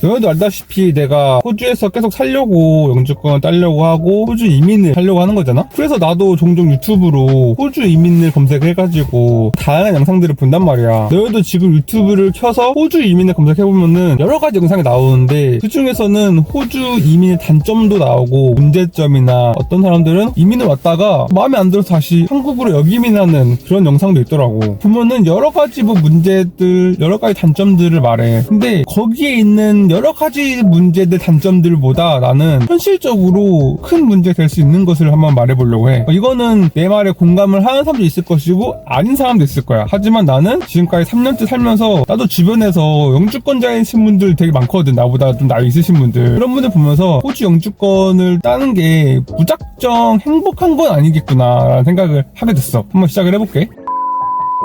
너희도 알다시피 내가 호주에서 계속 살려고 영주권을 따려고 하고 호주 이민을 하려고 하는 거잖아. 그래서 나도 종종 유튜브로 호주 이민을 검색해가지고 다양한 영상들을 본단 말이야. 너희도 지금 유튜브를 켜서 호주 이민을 검색해보면은 여러가지 영상이 나오는데 그 중에서는 호주 이민의 단점도 나오고 문제점이나 어떤 사람들은 이민을 왔다가 마음에 안 들어서 다시 한국으로 역이민하는 그런 영상도 있더라고. 보면은 여러가지 뭐 문제들, 여러가지 단점들을 말해. 근데 거기에 있는 여러가지 문제들, 단점들보다 나는 현실적으로 큰 문제가 될 수 있는 것을 한번 말해보려고 해. 이거는 내 말에 공감을 하는 사람도 있을 것이고 아닌 사람도 있을 거야. 하지만 나는 지금까지 3년째 살면서 나도 주변에서 영주권자이신 분들 되게 많거든. 나보다 좀 나이 있으신 분들. 그런 분들 보면서 호주 영주권을 따는 게 무작정 행복한 건 아니겠구나 라는 생각을 하게 됐어. 한번 시작을 해볼게.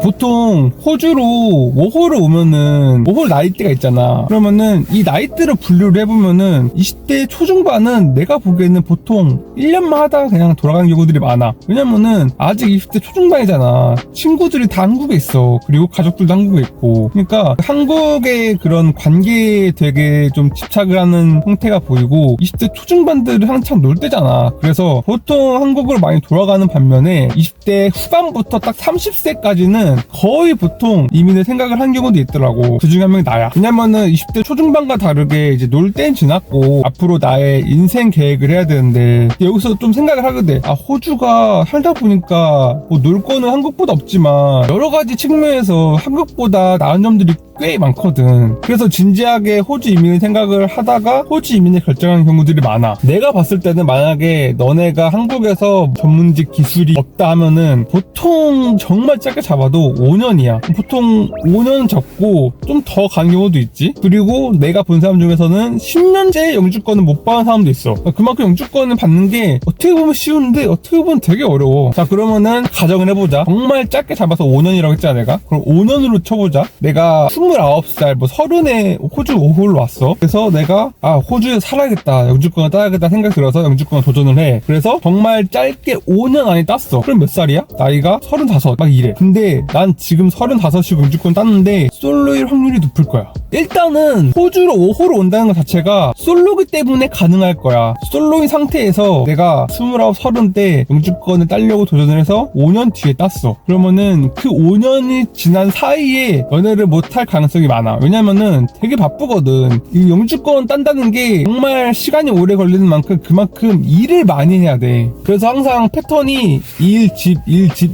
보통 호주로 워홀을 오면은 워홀 나이대가 있잖아. 그러면은 이 나이대로 분류를 해보면은 20대 초중반은 내가 보기에는 보통 1년만 하다가 그냥 돌아가는 경우들이 많아. 왜냐면은 아직 20대 초중반이잖아. 친구들이 다 한국에 있어. 그리고 가족들도 한국에 있고. 그러니까 한국의 그런 관계에 되게 좀 집착을 하는 형태가 보이고 20대 초중반들은 한참 놀 때잖아. 그래서 보통 한국으로 많이 돌아가는 반면에 20대 후반부터 딱 30세까지는 거의 보통 이민을 생각을 한 경우도 있더라고. 그 중에 한 명이 나야. 왜냐면은 20대 초중반과 다르게 이제 놀 땐 지났고 앞으로 나의 인생 계획을 해야 되는데 여기서 좀 생각을 하게 돼. 아, 호주가 살다 보니까 뭐 놀 거는 한국보다 없지만 여러 가지 측면에서 한국보다 나은 점들이 꽤 많거든. 그래서 진지하게 호주 이민을 생각을 하다가 호주 이민을 결정하는 경우들이 많아. 내가 봤을 때는 만약에 너네가 한국에서 전문직 기술이 없다 하면은 보통 정말 짧게 잡아도 5년이야. 보통 5년 잡고 좀 더 간 경우도 있지. 그리고 내가 본 사람 중에서는 10년째 영주권을 못 받은 사람도 있어. 그만큼 영주권을 받는 게 어떻게 보면 쉬운데 어떻게 보면 되게 어려워. 자, 그러면은 가정을 해보자. 정말 짧게 잡아서 5년이라고 했잖아 내가. 그럼 5년으로 쳐보자. 내가 29살 뭐 30에 호주 워홀로 왔어. 그래서 내가 호주에 살아야겠다, 영주권을 따야겠다 생각이 들어서 영주권을 도전을 해. 그래서 정말 짧게 5년 안에 땄어. 그럼 몇 살이야? 나이가 35 막 이래. 근데 난 지금 35이고 영주권 땄는데 솔로일 확률이 높을 거야. 일단은 호주로 워홀로 온다는 것 자체가 솔로기 때문에 가능할 거야. 솔로인 상태에서 내가 29, 30 때 영주권을 따려고 도전을 해서 5년 뒤에 땄어. 그러면은 그 5년이 지난 사이에 연애를 못할 가능성이 많아. 왜냐면은 되게 바쁘거든. 이 영주권 딴다는 게 정말 시간이 오래 걸리는 만큼 그만큼 일을 많이 해야 돼. 그래서 항상 패턴이 일, 집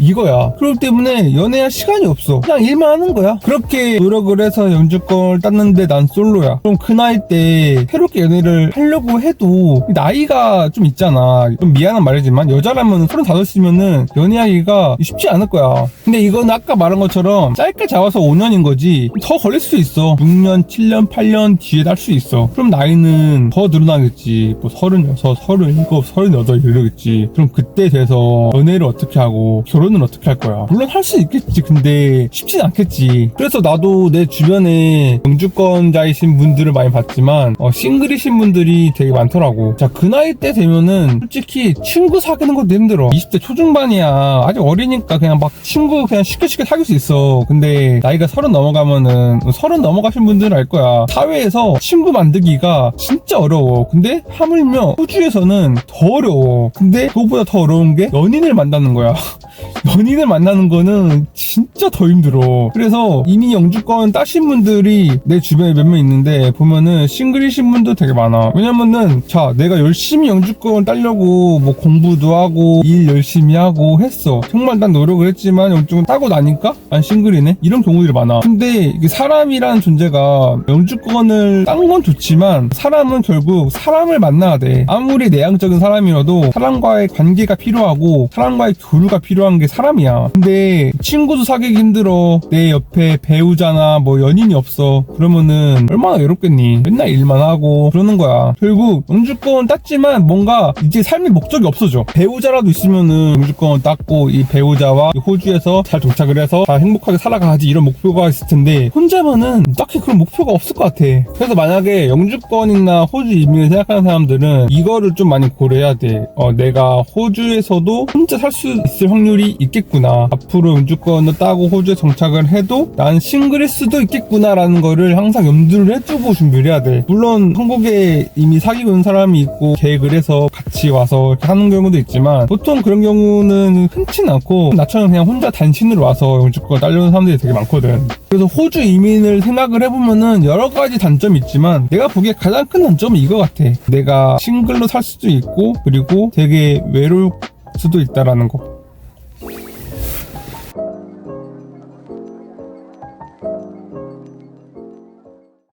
이거야. 그렇기 때문에 연애할 시간이 없어. 그냥 일만 하는 거야. 그렇게 노력을 해서 영주권을 땄는데 난 솔로야. 그럼 그 나이 때 새롭게 연애를 하려고 해도 나이가 좀 있잖아. 좀 미안한 말이지만 여자라면 35이면은 연애하기가 쉽지 않을 거야. 근데 이건 아까 말한 것처럼 짧게 잡아서 5년인 거지 더 걸릴 수 있어. 6년, 7년, 8년 뒤에 딸 수 있어. 그럼 나이는 더 늘어나겠지. 뭐 36, 37, 38 이러겠지. 그럼 그때 돼서 연애를 어떻게 하고 결혼을 어떻게 할 거야. 물론 할 수 있겠지. 근데 쉽진 않겠지. 그래서 나도 내 주변에 영주권자이신 분들을 많이 봤지만 싱글이신 분들이 되게 많더라고. 자, 그 나이 때 되면은 솔직히 친구 사귀는 것도 힘들어. 20대 초중반이야. 아직 어리니까 그냥 막 친구 그냥 쉽게 사귈 수 있어. 근데 나이가 30 넘어가면은 30 넘어가신 분들은 알 거야. 사회에서 친구 만들기가 진짜 어려워. 근데 하물며 호주에서는 더 어려워. 근데 그것보다 더 어려운 게 연인을 만나는 거야. 연인을 만나는 거는 진짜 더 힘들어. 그래서 이미 영주권 따신 분들이 내 주변에 몇 명 있는데 보면은 싱글이신 분도 되게 많아. 왜냐면은 자, 내가 열심히 영주권을 따려고 뭐 공부도 하고 일 열심히 하고 했어. 정말 난 노력을 했지만 영주권 따고 나니까 난 싱글이네. 이런 경우들이 많아. 근데 이게 사람이라는 존재가 영주권을 딴 건 좋지만 사람은 결국 사람을 만나야 돼. 아무리 내향적인 사람이라도 사람과의 관계가 필요하고 사람과의 교류가 필요한 게 사람이야. 근데 친구도 사귀기 힘들어. 내 옆에 배우자나 뭐 연인이 없어. 그러면은 얼마나 외롭겠니. 맨날 일만 하고 그러는 거야. 결국 영주권 땄지만 뭔가 이제 삶의 목적이 없어져. 배우자라도 있으면은 영주권 땄고 이 배우자와 호주에서 잘 정착을 해서 잘 행복하게 살아가지 이런 목표가 있을 텐데 혼자만은 딱히 그런 목표가 없을 것 같아. 그래서 만약에 영주권이나 호주 이민을 생각하는 사람들은 이거를 좀 많이 고려해야 돼. 내가 호주에서도 혼자 살 수 있을 확률이 있겠구나. 앞으로 영주권을 따고 호주에 정착을 해도 난 싱글일 수도 있겠구나 라는 거를 항상 염두를 해두고 준비를 해야 돼. 물론 한국에 이미 사귀고 있는 사람이 있고 계획을 해서 같이 와서 이렇게 하는 경우도 있지만 보통 그런 경우는 흔치는 않고 나처럼 그냥 혼자 단신으로 와서 영주권 따려는 사람들이 되게 많거든. 그래서 호주 이민을 생각을 해보면은 여러 가지 단점이 있지만 내가 보기에 가장 큰 단점은 이거 같아. 내가 싱글로 살 수도 있고 그리고 되게 외로울 수도 있다라는 거.